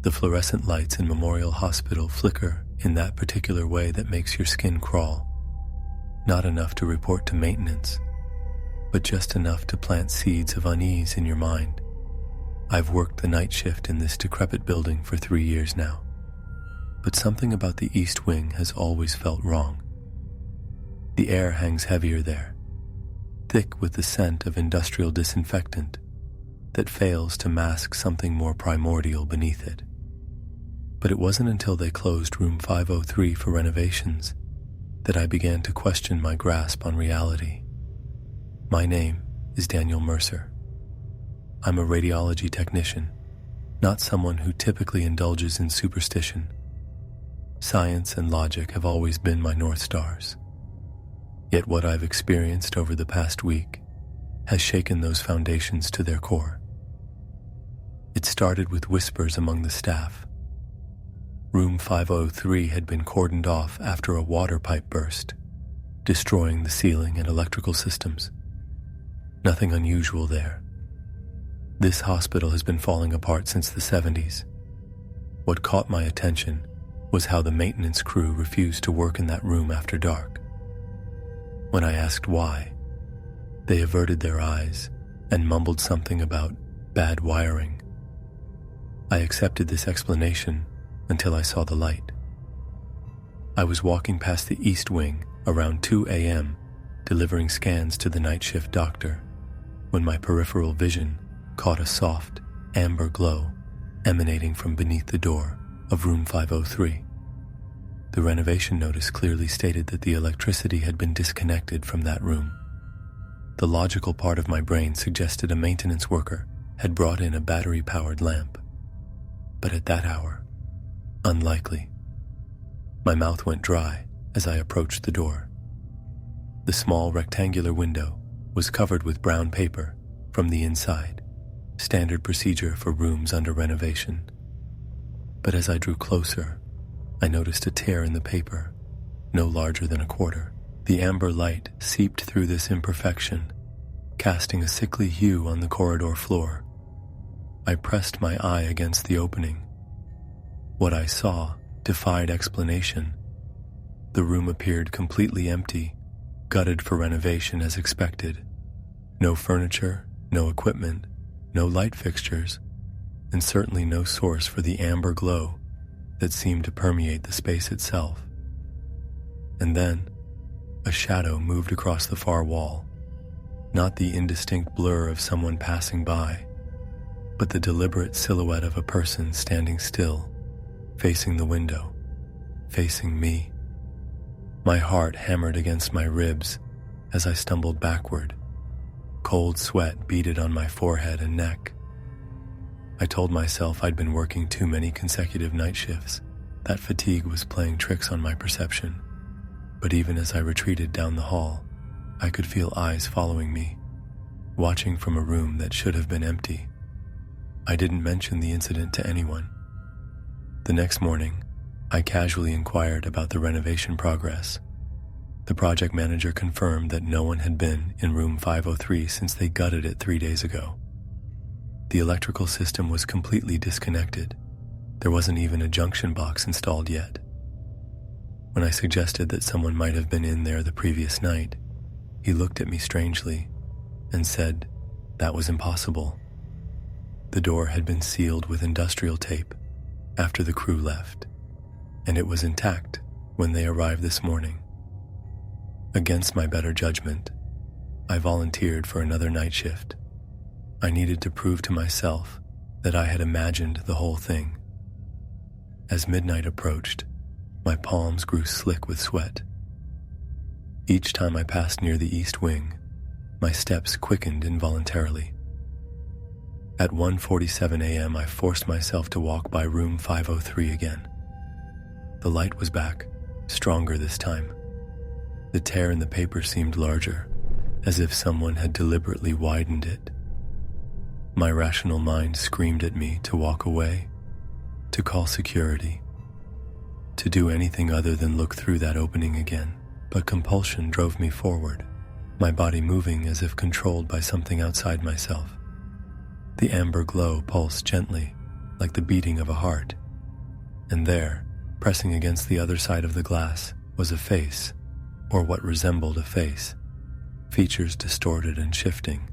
The fluorescent lights in Memorial Hospital flicker in that particular way that makes your skin crawl. Not enough to report to maintenance, but just enough to plant seeds of unease in your mind. I've worked the night shift in this decrepit building for 3 years now, but something about the East Wing has always felt wrong. The air hangs heavier there, thick with the scent of industrial disinfectant that fails to mask something more primordial beneath it. But it wasn't until they closed room 503 for renovations that I began to question my grasp on reality. My name is Daniel Mercer. I'm a radiology technician, not someone who typically indulges in superstition. Science and logic have always been my North Stars. Yet what I've experienced over the past week has shaken those foundations to their core. It started with whispers among the staff. Room 503 had been cordoned off after a water pipe burst, destroying the ceiling and electrical systems. Nothing unusual there. This hospital has been falling apart since the 70s. What caught my attention was how the maintenance crew refused to work in that room after dark. When I asked why, they averted their eyes and mumbled something about bad wiring. I accepted this explanation until I saw the light. I was walking past the East Wing around 2 a.m., delivering scans to the night shift doctor, when my peripheral vision caught a soft, amber glow emanating from beneath the door of room 503. The renovation notice clearly stated that the electricity had been disconnected from that room. The logical part of my brain suggested a maintenance worker had brought in a battery-powered lamp. But at that hour, unlikely. My mouth went dry as I approached the door. The small rectangular window was covered with brown paper from the inside, standard procedure for rooms under renovation. But as I drew closer, I noticed a tear in the paper, no larger than a quarter. The amber light seeped through this imperfection, casting a sickly hue on the corridor floor. I pressed my eye against the opening. What I saw defied explanation. The room appeared completely empty, gutted for renovation as expected. No furniture, no equipment, no light fixtures, and certainly no source for the amber glow that seemed to permeate the space itself. And then, a shadow moved across the far wall, not the indistinct blur of someone passing by, but the deliberate silhouette of a person standing still, facing the window, facing me. My heart hammered against my ribs as I stumbled backward. Cold sweat beaded on my forehead and neck. I told myself I'd been working too many consecutive night shifts. That fatigue was playing tricks on my perception. But even as I retreated down the hall, I could feel eyes following me, watching from a room that should have been empty. I didn't mention the incident to anyone. The next morning, I casually inquired about the renovation progress. The project manager confirmed that no one had been in room 503 since they gutted it 3 days ago. The electrical system was completely disconnected. There wasn't even a junction box installed yet. When I suggested that someone might have been in there the previous night, he looked at me strangely and said that was impossible. The door had been sealed with industrial tape after the crew left, and it was intact when they arrived this morning. Against my better judgment, I volunteered for another night shift. I needed to prove to myself that I had imagined the whole thing. As midnight approached, my palms grew slick with sweat. Each time I passed near the East Wing, my steps quickened involuntarily. At 1:47 a.m., I forced myself to walk by room 503 again. The light was back, stronger this time. The tear in the paper seemed larger, as if someone had deliberately widened it. My rational mind screamed at me to walk away, to call security, to do anything other than look through that opening again. But compulsion drove me forward, my body moving as if controlled by something outside myself. The amber glow pulsed gently, like the beating of a heart. And there, pressing against the other side of the glass, was a face, or what resembled a face, features distorted and shifting,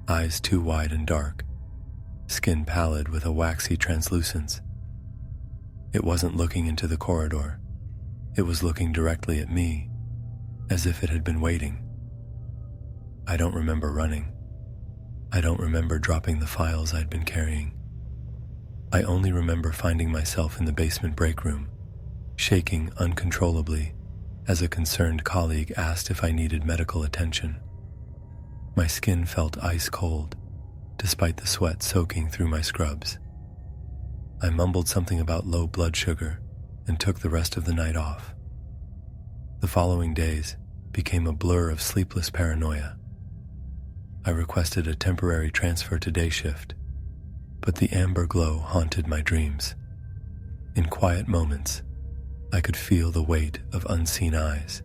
eyes too wide and dark, skin pallid with a waxy translucence. It wasn't looking into the corridor. It was looking directly at me, as if it had been waiting. I don't remember running. I don't remember dropping the files I'd been carrying. I only remember finding myself in the basement break room, shaking uncontrollably as a concerned colleague asked if I needed medical attention. My skin felt ice cold, despite the sweat soaking through my scrubs. I mumbled something about low blood sugar and took the rest of the night off. The following days became a blur of sleepless paranoia. I requested a temporary transfer to day shift, but the amber glow haunted my dreams. In quiet moments, I could feel the weight of unseen eyes.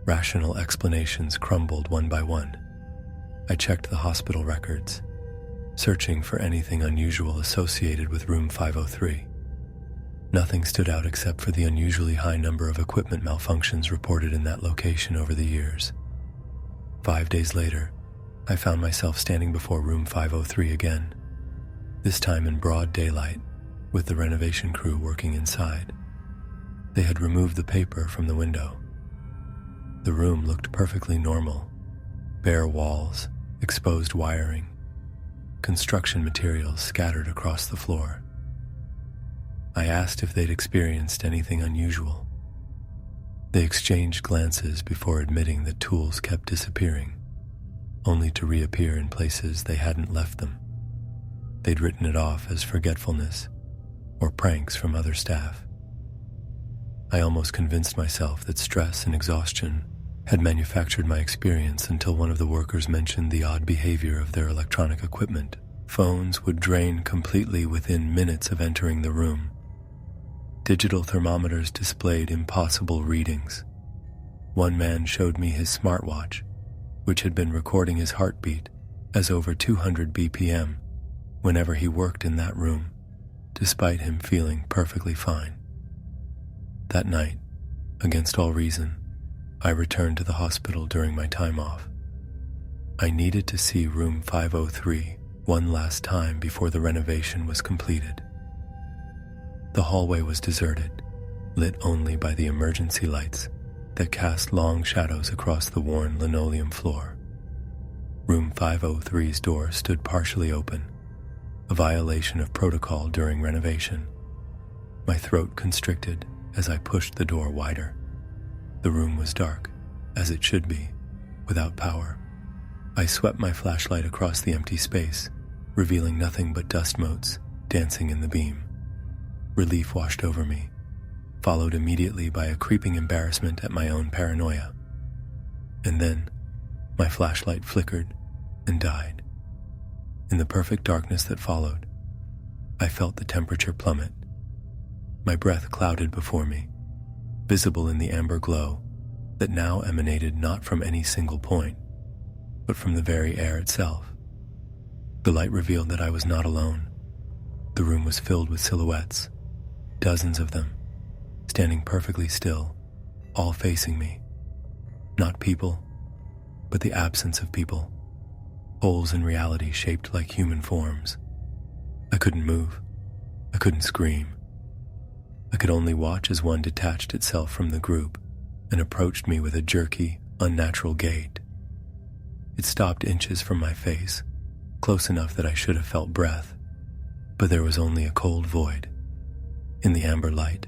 Rational explanations crumbled one by one. I checked the hospital records, searching for anything unusual associated with room 503. Nothing stood out except for the unusually high number of equipment malfunctions reported in that location over the years. 5 days later, I found myself standing before room 503 again, this time in broad daylight, with the renovation crew working inside. They had removed the paper from the window. The room looked perfectly normal. Bare walls, exposed wiring, construction materials scattered across the floor. I asked if they'd experienced anything unusual. They exchanged glances before admitting that tools kept disappearing, only to reappear in places they hadn't left them. They'd written it off as forgetfulness or pranks from other staff. I almost convinced myself that stress and exhaustion had manufactured my experience until one of the workers mentioned the odd behavior of their electronic equipment. Phones would drain completely within minutes of entering the room. Digital thermometers displayed impossible readings. One man showed me his smartwatch, which had been recording his heartbeat as over 200 BPM whenever he worked in that room, despite him feeling perfectly fine. That night, against all reason, I returned to the hospital during my time off. I needed to see room 503 one last time before the renovation was completed. The hallway was deserted, lit only by the emergency lights that cast long shadows across the worn linoleum floor. Room 503's door stood partially open, a violation of protocol during renovation. My throat constricted as I pushed the door wider. The room was dark, as it should be, without power. I swept my flashlight across the empty space, revealing nothing but dust motes dancing in the beam. Relief washed over me, followed immediately by a creeping embarrassment at my own paranoia. And then, my flashlight flickered and died. In the perfect darkness that followed, I felt the temperature plummet. My breath clouded before me, visible in the amber glow that now emanated not from any single point, but from the very air itself. The light revealed that I was not alone. The room was filled with silhouettes, dozens of them, standing perfectly still, all facing me. Not people, but the absence of people, holes in reality shaped like human forms. I couldn't move. I couldn't scream. I could only watch as one detached itself from the group and approached me with a jerky, unnatural gait. It stopped inches from my face, close enough that I should have felt breath, but there was only a cold void. In the amber light,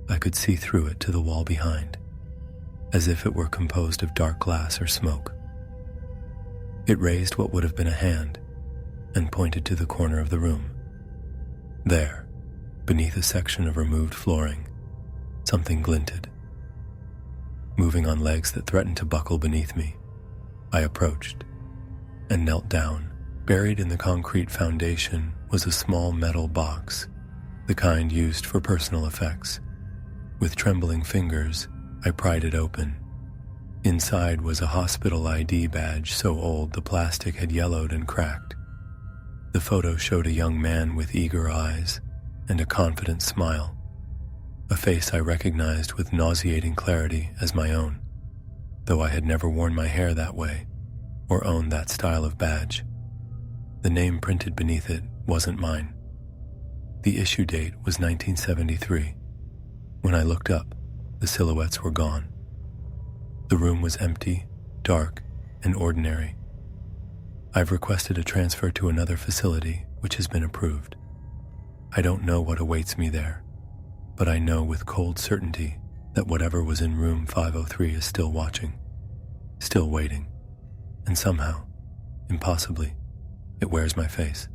I could see through it to the wall behind, as if it were composed of dark glass or smoke. It raised what would have been a hand and pointed to the corner of the room. There, beneath a section of removed flooring, something glinted. Moving on legs that threatened to buckle beneath me, I approached and knelt down. Buried in the concrete foundation was a small metal box, the kind used for personal effects. With trembling fingers, I pried it open. Inside was a hospital ID badge so old the plastic had yellowed and cracked. The photo showed a young man with eager eyes and a confident smile, a face I recognized with nauseating clarity as my own, though I had never worn my hair that way or owned that style of badge. The name printed beneath it wasn't mine. The issue date was 1973. When I looked up, the silhouettes were gone. The room was empty, dark, and ordinary. I've requested a transfer to another facility, which has been approved. I don't know what awaits me there, but I know with cold certainty that whatever was in room 503 is still watching, still waiting, and somehow, impossibly, it wears my face.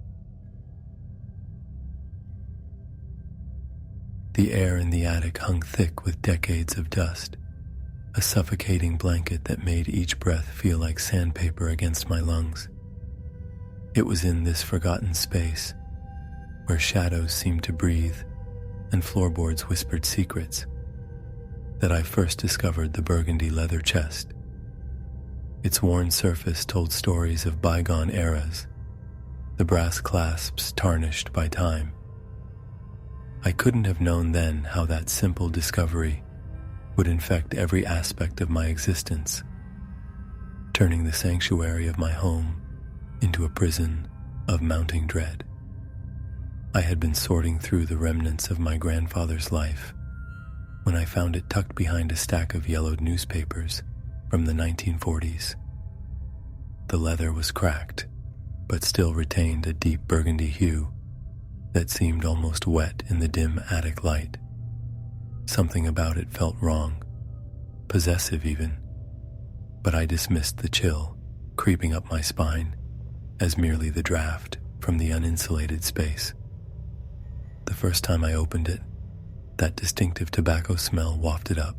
The air in the attic hung thick with decades of dust, a suffocating blanket that made each breath feel like sandpaper against my lungs. It was in this forgotten space, where shadows seemed to breathe and floorboards whispered secrets, that I first discovered the burgundy leather chest. Its worn surface told stories of bygone eras, the brass clasps tarnished by time. I couldn't have known then how that simple discovery would infect every aspect of my existence, turning the sanctuary of my home into a prison of mounting dread. I had been sorting through the remnants of my grandfather's life when I found it tucked behind a stack of yellowed newspapers from the 1940s. The leather was cracked, but still retained a deep burgundy hue that seemed almost wet in the dim attic light. Something about it felt wrong, possessive even, but I dismissed the chill creeping up my spine as merely the draft from the uninsulated space. The first time I opened it, that distinctive tobacco smell wafted up,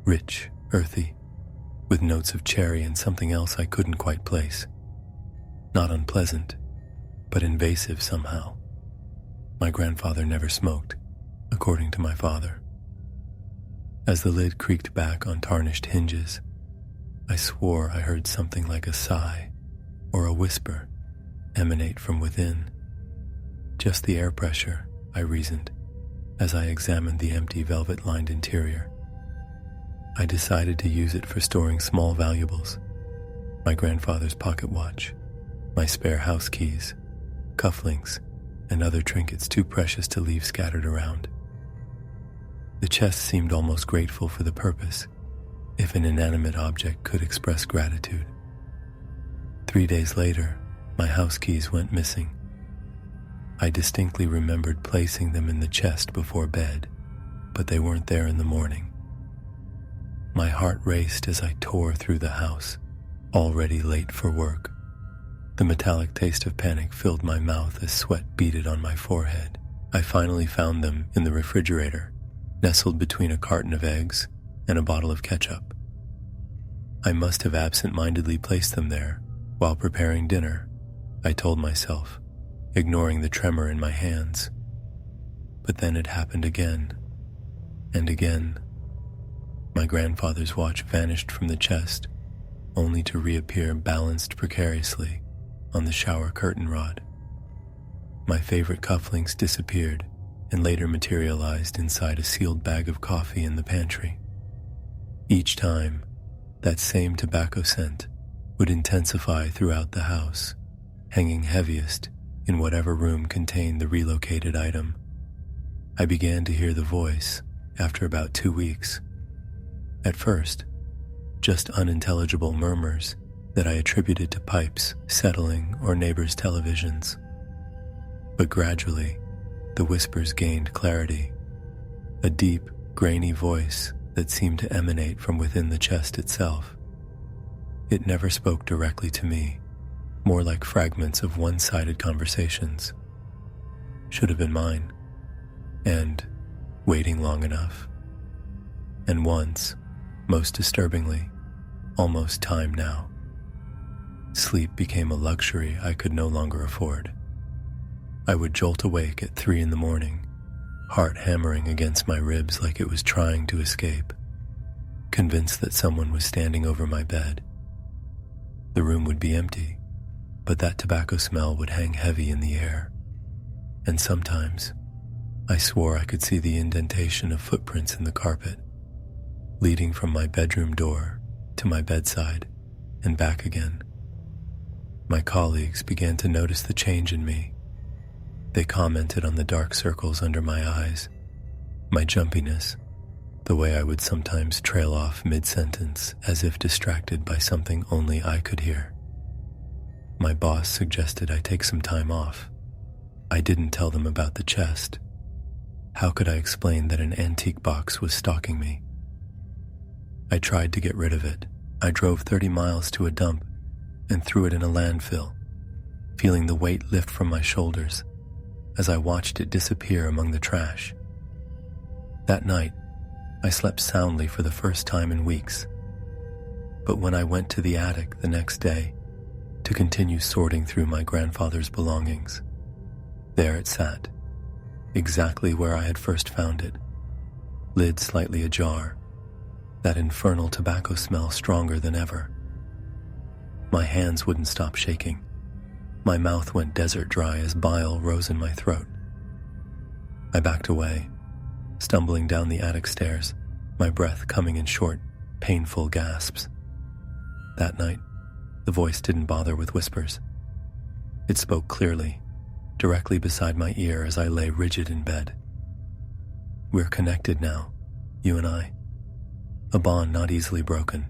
rich, earthy, with notes of cherry and something else I couldn't quite place. Not unpleasant, but invasive somehow. My grandfather never smoked, according to my father. As the lid creaked back on tarnished hinges, I swore I heard something like a sigh or a whisper emanate from within. Just the air pressure, I reasoned, as I examined the empty velvet-lined interior. I decided to use it for storing small valuables, my grandfather's pocket watch, my spare house keys, cufflinks, and other trinkets too precious to leave scattered around. The chest seemed almost grateful for the purpose, if an inanimate object could express gratitude. 3 days later, my house keys went missing. I distinctly remembered placing them in the chest before bed, but they weren't there in the morning. My heart raced as I tore through the house, already late for work. The metallic taste of panic filled my mouth as sweat beaded on my forehead. I finally found them in the refrigerator, nestled between a carton of eggs and a bottle of ketchup. I must have absent-mindedly placed them there while preparing dinner, I told myself, ignoring the tremor in my hands. But then it happened again, and again. My grandfather's watch vanished from the chest, only to reappear balanced precariously on the shower curtain rod. My favorite cufflinks disappeared and later materialized inside a sealed bag of coffee in the pantry. Each time, that same tobacco scent would intensify throughout the house, hanging heaviest in whatever room contained the relocated item. I began to hear the voice after about 2 weeks. At first, just unintelligible murmurs that I attributed to pipes settling or neighbors' televisions. But gradually, the whispers gained clarity, a deep, grainy voice that seemed to emanate from within the chest itself. It never spoke directly to me, more like fragments of one-sided conversations. Should have been mine, and waiting long enough. And once, most disturbingly, almost time now. Sleep became a luxury I could no longer afford. I would jolt awake at 3 a.m, heart hammering against my ribs like it was trying to escape, convinced that someone was standing over my bed. The room would be empty, but that tobacco smell would hang heavy in the air, and sometimes I swore I could see the indentation of footprints in the carpet, leading from my bedroom door to my bedside and back again. My colleagues began to notice the change in me. They commented on the dark circles under my eyes, my jumpiness, the way I would sometimes trail off mid-sentence as if distracted by something only I could hear. My boss suggested I take some time off. I didn't tell them about the chest. How could I explain that an antique box was stalking me? I tried to get rid of it. I drove 30 miles to a dump and threw it in a landfill, feeling the weight lift from my shoulders as I watched it disappear among the trash. That night, I slept soundly for the first time in weeks. But when I went to the attic the next day to continue sorting through my grandfather's belongings, there it sat, exactly where I had first found it, lid slightly ajar, that infernal tobacco smell stronger than ever. My hands wouldn't stop shaking. My mouth went desert dry as bile rose in my throat. I backed away, stumbling down the attic stairs, my breath coming in short, painful gasps. That night, the voice didn't bother with whispers. It spoke clearly, directly beside my ear as I lay rigid in bed. We're connected now, you and I. A bond not easily broken.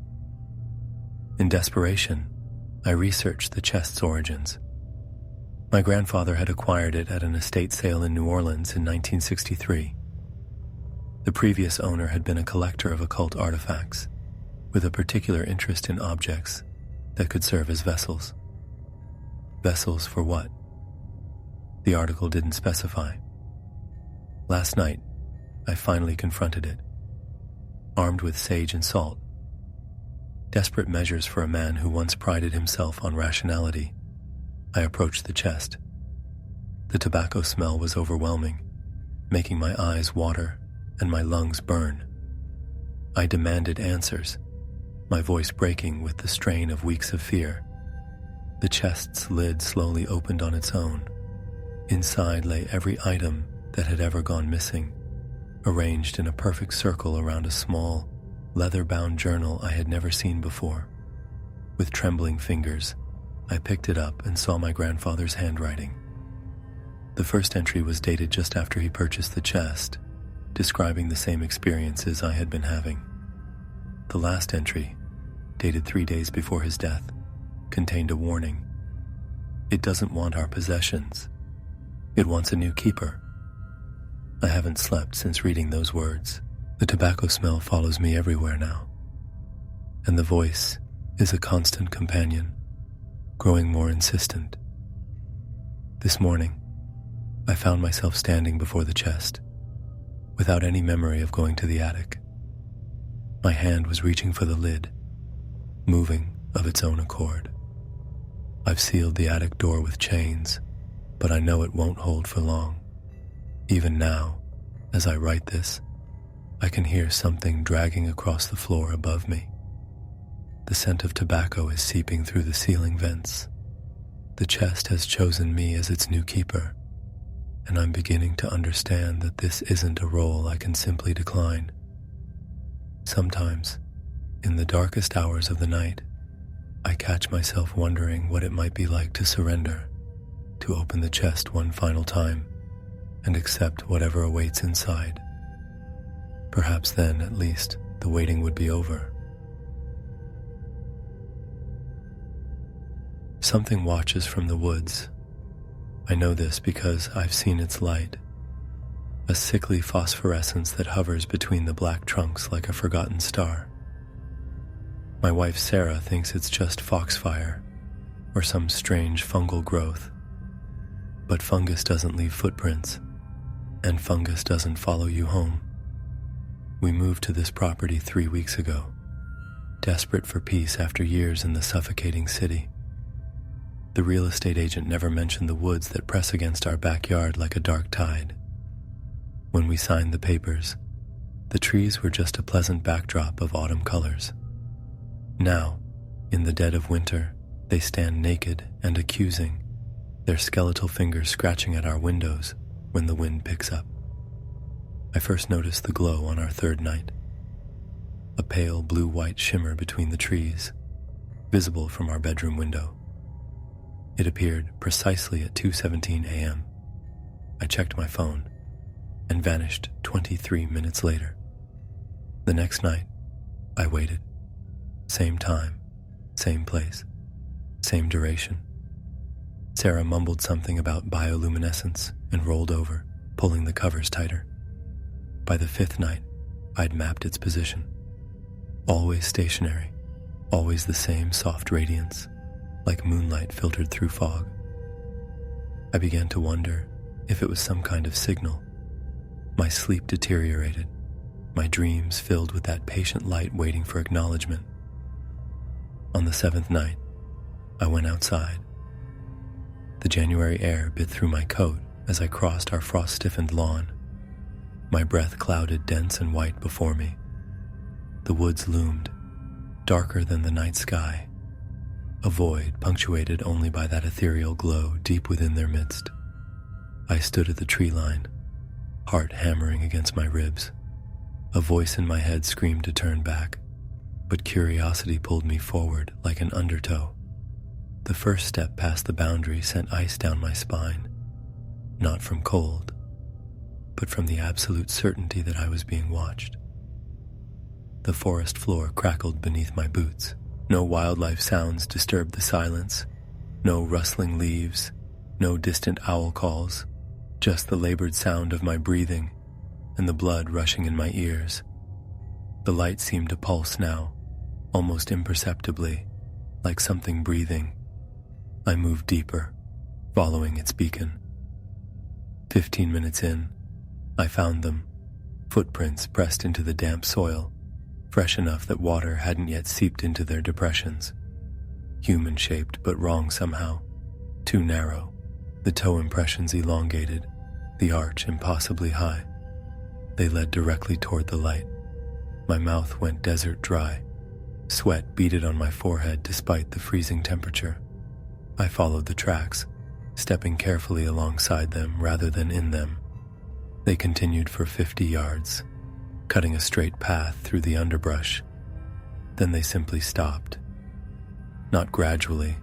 In desperation, I researched the chest's origins. My grandfather had acquired it at an estate sale in New Orleans in 1963. The previous owner had been a collector of occult artifacts, with a particular interest in objects that could serve as vessels. Vessels for what? The article didn't specify. Last night, I finally confronted it, armed with sage and salt. Desperate measures for a man who once prided himself on rationality. I approached the chest. The tobacco smell was overwhelming, making my eyes water and my lungs burn. I demanded answers, my voice breaking with the strain of weeks of fear. The chest's lid slowly opened on its own. Inside lay every item that had ever gone missing, arranged in a perfect circle around a small, leather-bound journal I had never seen before. With trembling fingers, I picked it up and saw my grandfather's handwriting. The first entry was dated just after he purchased the chest, describing the same experiences I had been having. The last entry, dated 3 days before his death, contained a warning. It doesn't want our possessions. It wants a new keeper. I haven't slept since reading those words. The tobacco smell follows me everywhere now, and the voice is a constant companion, growing more insistent. This morning, I found myself standing before the chest, without any memory of going to the attic. My hand was reaching for the lid, moving of its own accord. I've sealed the attic door with chains, but I know it won't hold for long. Even now, as I write this, I can hear something dragging across the floor above me. The scent of tobacco is seeping through the ceiling vents. The chest has chosen me as its new keeper, and I'm beginning to understand that this isn't a role I can simply decline. Sometimes, in the darkest hours of the night, I catch myself wondering what it might be like to surrender, to open the chest one final time, and accept whatever awaits inside. Perhaps then, at least, the waiting would be over. Something watches from the woods. I know this because I've seen its light, a sickly phosphorescence that hovers between the black trunks like a forgotten star. My wife Sarah thinks it's just foxfire or some strange fungal growth. But fungus doesn't leave footprints, and fungus doesn't follow you home. We moved to this property 3 weeks ago, desperate for peace after years in the suffocating city. The real estate agent never mentioned the woods that press against our backyard like a dark tide. When we signed the papers, the trees were just a pleasant backdrop of autumn colors. Now, in the dead of winter, They stand naked and accusing, their skeletal fingers scratching at our windows when the wind picks up. I first noticed the glow on our third night, a pale blue-white shimmer between the trees, visible from our bedroom window. It appeared precisely at 2:17 a.m. I checked my phone and vanished 23 minutes later. The next night, I waited. Same time, same place, same duration. Sarah mumbled something about bioluminescence and rolled over, pulling the covers tighter. By the fifth night, I'd mapped its position. Always stationary, always the same soft radiance, like moonlight filtered through fog. I began to wonder if it was some kind of signal. My sleep deteriorated, my dreams filled with that patient light waiting for acknowledgement. On the seventh night, I went outside. The January air bit through my coat as I crossed our frost-stiffened lawn. My breath clouded dense and white before me. The woods loomed, darker than the night sky, a void punctuated only by that ethereal glow deep within their midst. I stood at the tree line, heart hammering against my ribs. A voice in my head screamed to turn back, but curiosity pulled me forward like an undertow. The first step past the boundary sent ice down my spine, not from cold, but from the absolute certainty that I was being watched. The forest floor crackled beneath my boots. No wildlife sounds disturbed the silence. No rustling leaves, no distant owl calls, just the labored sound of my breathing and the blood rushing in my ears. The light seemed to pulse now, almost imperceptibly, like something breathing. I moved deeper, following its beacon. 15 minutes in, I found them, footprints pressed into the damp soil, fresh enough that water hadn't yet seeped into their depressions. Human-shaped but wrong somehow, too narrow, the toe impressions elongated, the arch impossibly high. They led directly toward the light. My mouth went desert dry. Sweat beaded on my forehead despite the freezing temperature. I followed the tracks, stepping carefully alongside them rather than in them. They continued for 50 yards, cutting a straight path through the underbrush. Then they simply stopped. Not gradually,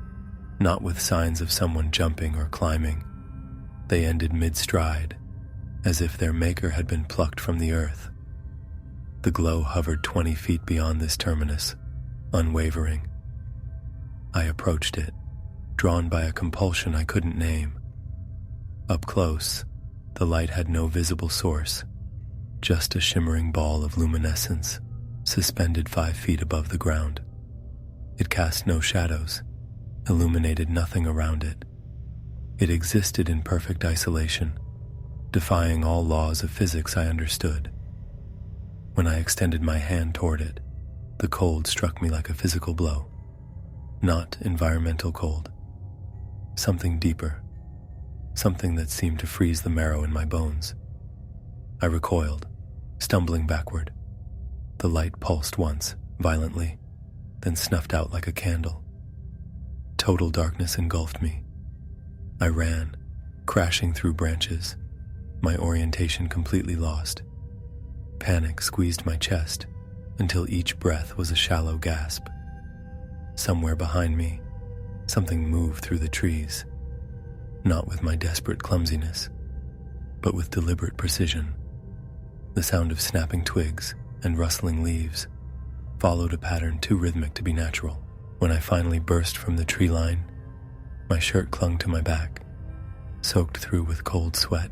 not with signs of someone jumping or climbing. They ended mid-stride, as if their maker had been plucked from the earth. The glow hovered 20 feet beyond this terminus, unwavering. I approached it, drawn by a compulsion I couldn't name. Up close, the light had no visible source, just a shimmering ball of luminescence, suspended 5 feet above the ground. It cast no shadows, illuminated nothing around it. It existed in perfect isolation, defying all laws of physics I understood. When I extended my hand toward it, the cold struck me like a physical blow. Not environmental cold. Something deeper. Something that seemed to freeze the marrow in my bones. I recoiled, stumbling backward. The light pulsed once, violently, then snuffed out like a candle. Total darkness engulfed me. I ran, crashing through branches, my orientation completely lost. Panic squeezed my chest until each breath was a shallow gasp. Somewhere behind me, something moved through the trees, not with my desperate clumsiness, but with deliberate precision. The sound of snapping twigs and rustling leaves followed a pattern too rhythmic to be natural. When I finally burst from the tree line, my shirt clung to my back, soaked through with cold sweat.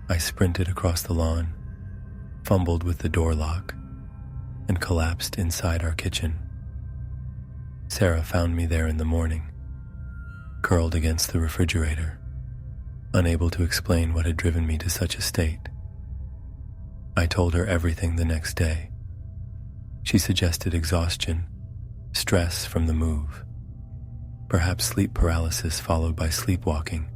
I sprinted across the lawn, fumbled with the door lock, and collapsed inside our kitchen. Sarah found me there in the morning, curled against the refrigerator, unable to explain what had driven me to such a state. I told her everything the next day. She suggested exhaustion, stress from the move, perhaps sleep paralysis followed by sleepwalking.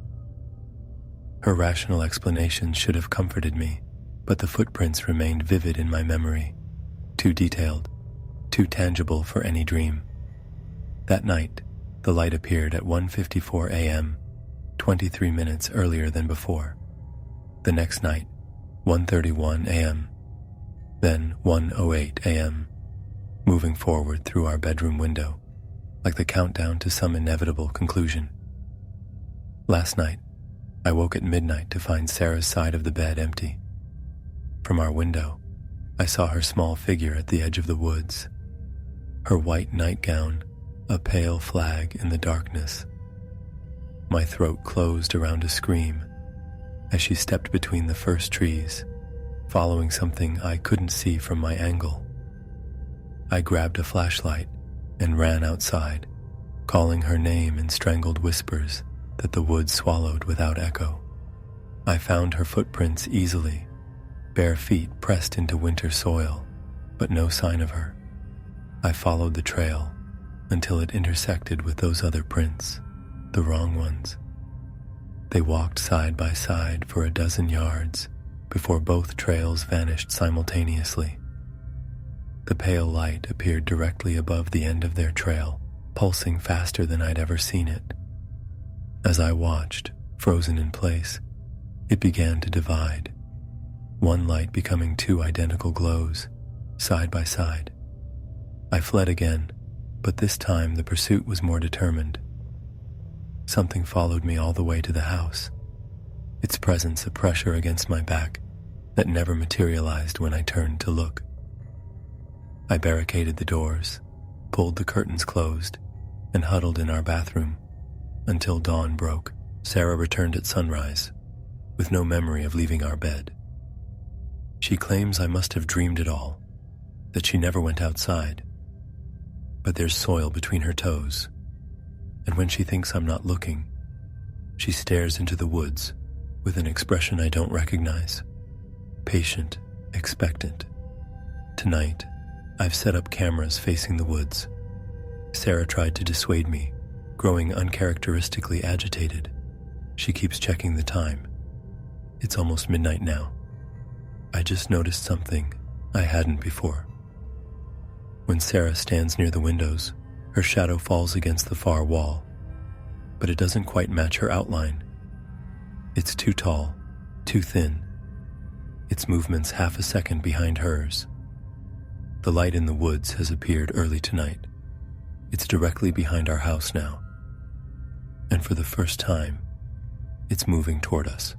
Her rational explanations should have comforted me, but the footprints remained vivid in my memory, too detailed, too tangible for any dream. That night, the light appeared at 1:54 a.m., 23 minutes earlier than before. The next night, 1:31 a.m., then 1:08 a.m., moving forward through our bedroom window, like the countdown to some inevitable conclusion. Last night, I woke at midnight to find Sarah's side of the bed empty. From our window, I saw her small figure at the edge of the woods, her white nightgown a pale flag in the darkness. My throat closed around a scream as she stepped between the first trees, following something I couldn't see from my angle. I grabbed a flashlight and ran outside, calling her name in strangled whispers that the woods swallowed without echo. I found her footprints easily, bare feet pressed into winter soil, but no sign of her. I followed the trail until it intersected with those other prints, the wrong ones. They walked side by side for a dozen yards before both trails vanished simultaneously. The pale light appeared directly above the end of their trail, pulsing faster than I'd ever seen it. As I watched, frozen in place, it began to divide, one light becoming two identical glows, side by side. I fled again, but this time the pursuit was more determined. Something followed me all the way to the house, its presence a pressure against my back that never materialized when I turned to look. I barricaded the doors, pulled the curtains closed, and huddled in our bathroom until dawn broke. Sarah returned at sunrise, with no memory of leaving our bed. She claims I must have dreamed it all, that she never went outside. But there's soil between her toes, and when she thinks I'm not looking, she stares into the woods with an expression I don't recognize. Patient, expectant. Tonight, I've set up cameras facing the woods. Sarah tried to dissuade me, growing uncharacteristically agitated. She keeps checking the time. It's almost midnight now. I just noticed something I hadn't before. When Sarah stands near the windows, her shadow falls against the far wall, but it doesn't quite match her outline. It's too tall, too thin. Its movement's half a second behind hers. The light in the woods has appeared early tonight. It's directly behind our house now, and for the first time, it's moving toward us.